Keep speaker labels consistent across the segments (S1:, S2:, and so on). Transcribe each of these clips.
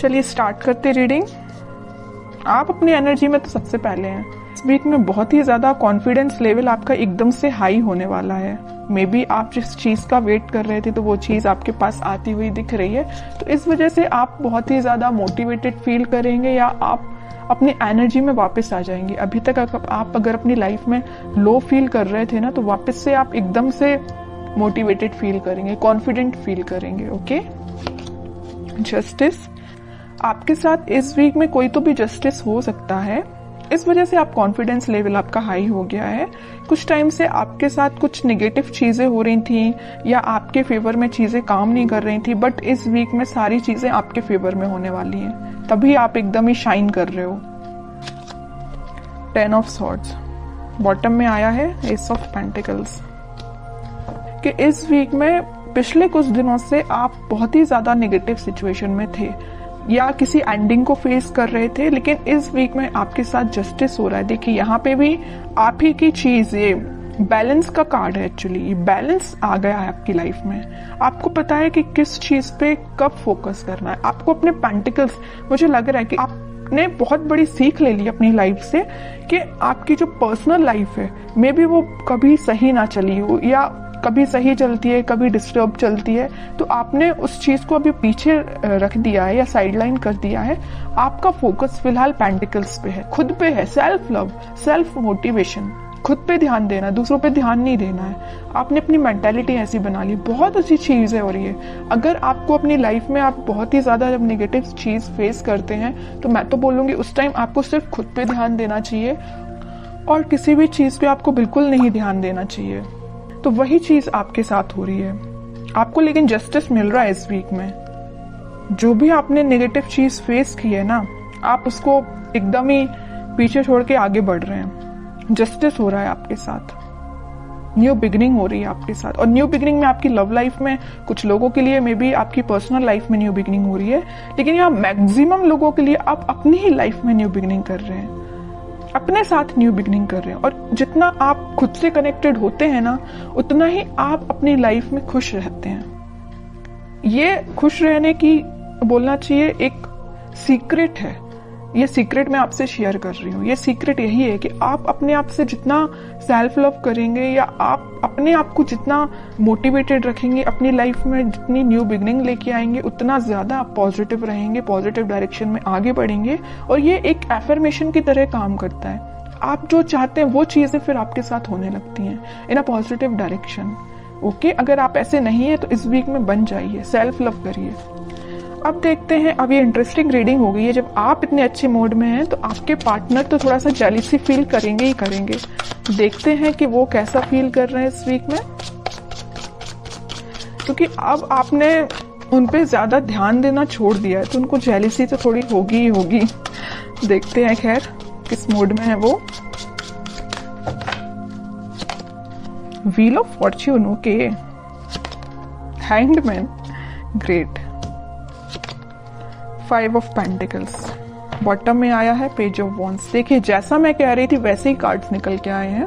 S1: चलिए स्टार्ट करते रीडिंग। आप अपनी एनर्जी में तो सबसे पहले हैं। इस वीक में बहुत ही ज्यादा कॉन्फिडेंस लेवल आपका एकदम से हाई होने वाला है। मे बी आप जिस चीज का वेट कर रहे थे तो वो चीज आपके पास आती हुई दिख रही है, तो इस वजह से आप बहुत ही ज्यादा मोटिवेटेड फील करेंगे या आप अपनी एनर्जी में वापस आ जाएंगे। अभी तक आप अगर अपनी लाइफ में लो फील कर रहे थे ना, तो वापस से आप एकदम से मोटिवेटेड फील करेंगे, कॉन्फिडेंट फील करेंगे। ओके, जस्टिस आपके साथ इस वीक में कोई तो भी जस्टिस हो सकता है, इस वजह से आप कॉन्फिडेंस लेवल आपका हाई हो गया है। कुछ टाइम से आपके साथ कुछ नेगेटिव चीजें हो रही थी या आपके फेवर में चीजें काम नहीं कर रही थी, बट इस वीक में सारी चीजें आपके फेवर में होने वाली हैं, तभी आप एकदम ही शाइन कर रहे हो। 10 ऑफ सॉर्ड्स बॉटम में आया है, एस ऑफ पेंटिकल्स कि इस वीक में पिछले कुछ दिनों से आप बहुत ही ज्यादा नेगेटिव सिचुएशन में थे या किसी एंडिंग को फेस कर रहे थे, लेकिन इस वीक में आपके साथ जस्टिस हो रहा है। देखिए यहाँ पे भी आप ही की चीज, ये बैलेंस का कार्ड है। एक्चुअली ये बैलेंस आ गया है आपकी लाइफ में। आपको पता है कि किस चीज पे कब फोकस करना है। आपको अपने पेंटिकल्स, मुझे लग रहा है कि आपने बहुत बड़ी सीख ले ली अपनी लाइफ से कि आपकी जो पर्सनल लाइफ है मे बी वो कभी सही ना चली हो या कभी सही चलती है, कभी डिस्टर्ब चलती है, तो आपने उस चीज को अभी पीछे रख दिया है या साइडलाइन कर दिया है। आपका फोकस फिलहाल पेंटिकल्स पे है, खुद पे है, सेल्फ लव, सेल्फ मोटिवेशन, खुद पे ध्यान देना, दूसरों पे ध्यान नहीं देना है। आपने अपनी मेंटालिटी ऐसी बना ली, बहुत अच्छी चीज है। और ये अगर आपको अपनी लाइफ में आप बहुत ही ज्यादा जब नेगेटिव चीज फेस करते हैं, तो मैं तो बोलूंगी उस टाइम आपको सिर्फ खुद पे ध्यान देना चाहिए और किसी भी चीज पे आपको बिल्कुल नहीं ध्यान देना चाहिए। तो वही चीज आपके साथ हो रही है आपको, लेकिन जस्टिस मिल रहा है इस वीक में। जो भी आपने नेगेटिव चीज फेस की है ना, आप उसको एकदम ही पीछे छोड़ के आगे बढ़ रहे हैं। जस्टिस हो रहा है आपके साथ, न्यू बिगिनिंग हो रही है आपके साथ। और न्यू बिगिनिंग में आपकी लव लाइफ में कुछ लोगों के लिए मे बी आपकी पर्सनल लाइफ में न्यू बिगिनिंग हो रही है, लेकिन यहाँ मैक्सिमम लोगों के लिए आप अपनी ही लाइफ में न्यू बिगिनिंग कर रहे हैं, अपने साथ न्यू बिगिनिंग कर रहे हैं। और जितना आप खुद से कनेक्टेड होते हैं ना, उतना ही आप अपनी लाइफ में खुश रहते हैं। ये खुश रहने की बोलना चाहिए एक सीक्रेट है। ये सीक्रेट मैं आपसे शेयर कर रही हूँ। ये सीक्रेट यही है कि आप अपने आप से जितना सेल्फ लव करेंगे या आप अपने आप को जितना मोटिवेटेड रखेंगे, अपनी लाइफ में जितनी न्यू बिगिनिंग लेके आएंगे, उतना ज्यादा आप पॉजिटिव रहेंगे, पॉजिटिव डायरेक्शन में आगे बढ़ेंगे। और ये एक एफर्मेशन की तरह काम करता है। आप जो चाहते हैं वो चीजें फिर आपके साथ होने लगती हैं इन अ पॉजिटिव डायरेक्शन। ओके, अगर आप ऐसे नहीं है तो इस वीक में बन जाइए, सेल्फ लव करिए। अब देखते हैं, अब ये इंटरेस्टिंग रीडिंग हो गई है। जब आप इतने अच्छे मूड में हैं तो आपके पार्टनर तो थोड़ा सा जेलसी फील करेंगे ही करेंगे। देखते हैं कि वो कैसा फील कर रहे हैं इस वीक में, क्योंकि अब आपने उन पे ज्यादा ध्यान देना छोड़ दिया है, तो उनको जेलसी तो थोड़ी होगी ही होगी। देखते हैं खैर किस मूड में है वो। Wheel of Fortune, okay, hanged man, great, 5 of pentacles bottom में आया है, पेज ऑफ वॉन्ड्स। देखिए जैसा मैं कह रही थी वैसे ही कार्ड्स निकल के आए हैं।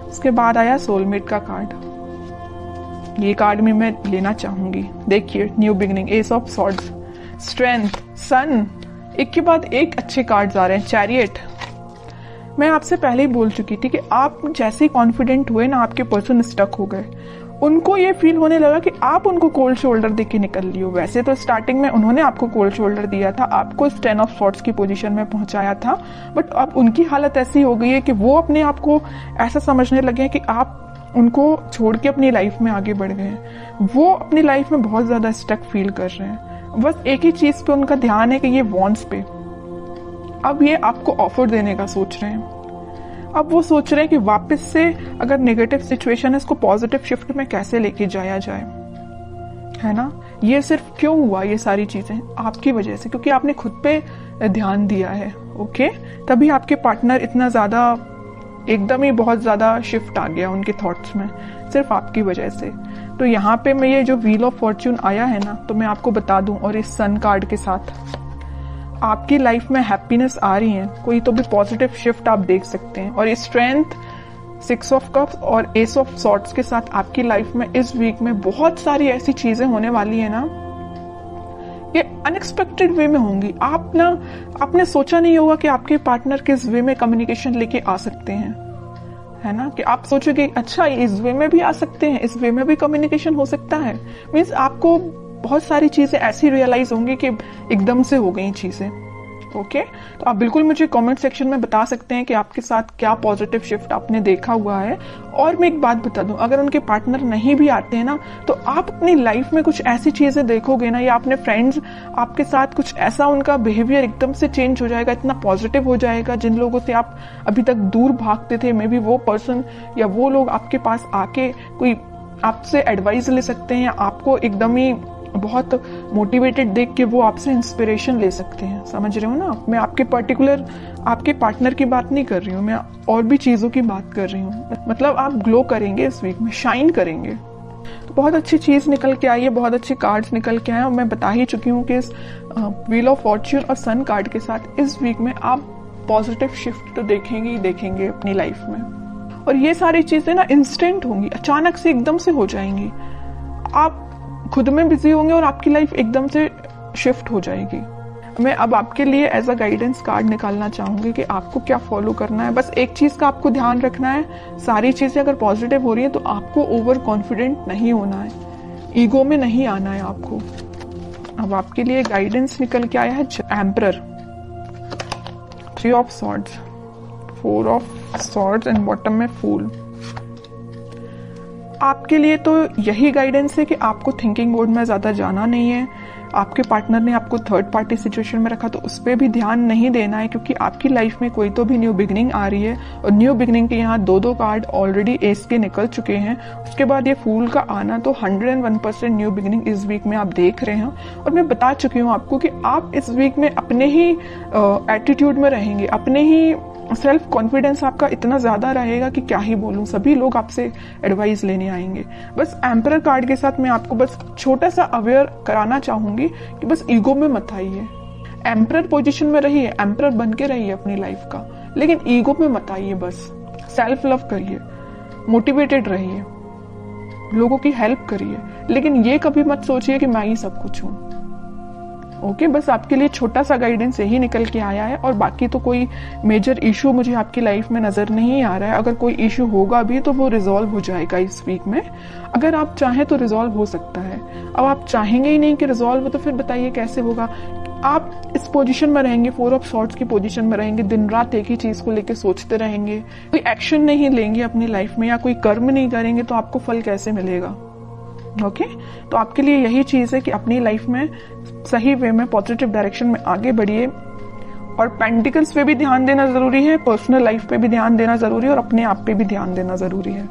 S1: उसके बाद आया सोलमेट का कार्ड। ये कार्ड भी मैं लेना चाहूंगी। देखिए new beginning, ace of swords, strength, sun, एक के बाद एक अच्छे कार्ड्स आ रहे हैं। चैरियट, मैं आपसे पहले ही बोल चुकी थी कि आप जैसे ही कॉन्फिडेंट हुए ना, आपके पर्सन स्टक हो गए। उनको ये फील होने लगा कि आप उनको कोल्ड शोल्डर देके निकल लियो। वैसे तो स्टार्टिंग में उन्होंने आपको कोल्ड शोल्डर दिया था, आपको 10 ऑफ सॉर्ड्स की पोजीशन में पहुंचाया था, बट अब उनकी हालत ऐसी हो गई है कि वो अपने आप को ऐसा समझने लगे हैं कि आप उनको छोड़ के अपनी लाइफ में आगे बढ़ गए हैं। वो अपनी लाइफ में बहुत ज्यादा स्टक फील कर रहे हैं। बस एक ही चीज पे उनका ध्यान है कि ये वॉन्ट्स पे। अब ये आपको ऑफर देने का सोच रहे हैं। अब वो सोच रहे हैं कि वापस से अगर नेगेटिव सिचुएशन है, इसको पॉजिटिव शिफ्ट में कैसे लेके जाया जाए, है ना। ये सिर्फ क्यों हुआ, ये सारी चीजें आपकी वजह से, क्योंकि आपने खुद पे ध्यान दिया है। ओके, तभी आपके पार्टनर इतना ज्यादा एकदम ही बहुत ज्यादा शिफ्ट आ गया उनके थॉट्स में, सिर्फ आपकी वजह से। तो यहाँ पे मैं ये जो व्हील ऑफ फॉर्च्यून आया है ना, तो मैं आपको बता दूं, और इस सन कार्ड के साथ आपकी लाइफ में हैप्पीनेस आ रही है, कोई तो भी पॉजिटिव शिफ्ट आप देख सकते हैं। और स्ट्रेंथ, 6 ऑफ कप्स और एस ऑफ सॉर्ड्स के साथ आपकी लाइफ में इस वीक में बहुत सारी ऐसी चीजें होने वाली है ना ये अनएक्सपेक्टेड वे में होंगी। आपने सोचा नहीं होगा कि आपके पार्टनर किस वे में कम्युनिकेशन लेके आ सकते हैं, है ना, कि आप सोचोगे अच्छा इस वे में भी आ सकते हैं, इस वे में भी कम्युनिकेशन हो सकता है। मीन्स आपको बहुत सारी चीजें ऐसी रियलाइज होंगी कि एकदम से हो गई चीजें। ओके, तो आप बिल्कुल मुझे कमेंट सेक्शन में बता सकते हैं कि आपके साथ क्या पॉजिटिव शिफ्ट आपने देखा हुआ है। और मैं एक बात बता दूं, अगर उनके पार्टनर नहीं भी आते हैं ना, तो आप अपनी लाइफ में कुछ ऐसी चीजें देखोगे ना, या अपने फ्रेंड्स आपके साथ कुछ ऐसा उनका बिहेवियर एकदम से चेंज हो जाएगा, इतना पॉजिटिव हो जाएगा, जिन लोगों से आप अभी तक दूर भागते थे, मे बी वो पर्सन या वो लोग आपके पास आके कोई आपसे एडवाइस ले सकते हैं, या आपको एकदम ही बहुत मोटिवेटेड देख के वो आपसे इंस्पिरेशन ले सकते हैं। समझ रहे हो ना? मैं आपके पर्टिकुलर आपके पार्टनर की बात नहीं कर रही हूँ, मैं और भी चीजों की बात कर रही हूँ। मतलब आप ग्लो करेंगे इस वीक में, शाइन करेंगे। तो बहुत अच्छी चीज निकल के आई है, बहुत अच्छे कार्ड्स निकल के आए, और मैं बता ही चुकी हूँ कि इस व्हील ऑफ फॉर्च्यून और सन कार्ड के साथ इस वीक में आप पॉजिटिव शिफ्ट तो देखेंगे ही देखेंगे अपनी लाइफ में। और ये सारी चीजें ना इंस्टेंट होंगी, अचानक से एकदम से हो जाएंगी। आप खुद में बिजी होंगे और आपकी लाइफ एकदम से शिफ्ट हो जाएगी। मैं अब आपके लिए एज अ गाइडेंस कार्ड निकालना चाहूंगी कि आपको क्या फॉलो करना है। बस एक चीज का आपको ध्यान रखना है, सारी चीजें अगर पॉजिटिव हो रही है तो आपको ओवर कॉन्फिडेंट नहीं होना है, ईगो में नहीं आना है आपको। अब आपके लिए गाइडेंस निकल के आया है emperor, 3 of swords, 4 of swords and bottom में फूल। आपके लिए तो यही गाइडेंस है कि आपको थिंकिंग मोड में ज्यादा जाना नहीं है। आपके पार्टनर ने आपको थर्ड पार्टी सिचुएशन में रखा तो उस पर भी ध्यान नहीं देना है, क्योंकि आपकी लाइफ में कोई तो भी न्यू बिगनिंग आ रही है। और न्यू बिगनिंग के यहाँ 2 कार्ड ऑलरेडी एस के निकल चुके हैं। उसके बाद ये फूल का आना, तो 101% न्यू बिगनिंग इस वीक में आप देख रहे हैं। और मैं बता चुकी हूँ आपको कि आप इस वीक में अपने ही एटीट्यूड में रहेंगे, अपने ही सेल्फ कॉन्फिडेंस आपका इतना ज्यादा रहेगा कि क्या ही बोलूं, सभी लोग आपसे एडवाइस लेने आएंगे। बस एम्परर कार्ड के साथ मैं आपको बस छोटा सा अवेयर कराना चाहूंगी कि बस ईगो में मत आइए। एम्परर पोजीशन में रहिए, एम्परर बन के रहिए अपनी लाइफ का, लेकिन ईगो में मत आइए। बस सेल्फ लव करिए, मोटिवेटेड रहिए, लोगों की हेल्प करिए, लेकिन ये कभी मत सोचिए कि मैं ही सब कुछ हूं। ओके, बस आपके लिए छोटा सा गाइडेंस यही निकल के आया है। और बाकी तो कोई मेजर इशू मुझे आपकी लाइफ में नजर नहीं आ रहा है। अगर कोई इशू होगा भी तो वो रिजॉल्व हो जाएगा इस वीक में। अगर आप चाहें तो रिजॉल्व हो सकता है। अब आप चाहेंगे ही नहीं कि रिजॉल्व हो, तो फिर बताइए कैसे होगा। आप इस पोजीशन में रहेंगे, 4 ऑफ सॉर्ड्स की पोजीशन में रहेंगे, दिन रात एक ही चीज को लेकर सोचते रहेंगे, कोई एक्शन नहीं लेंगे अपनी लाइफ में या कोई कर्म नहीं करेंगे, तो आपको फल कैसे मिलेगा? ओके, तो आपके लिए यही चीज है कि अपनी लाइफ में सही वे में पॉजिटिव डायरेक्शन में आगे बढ़िए। और पेंटिकल्स पे भी ध्यान देना जरूरी है, पर्सनल लाइफ पे भी ध्यान देना जरूरी है, और अपने आप पे भी ध्यान देना जरूरी है।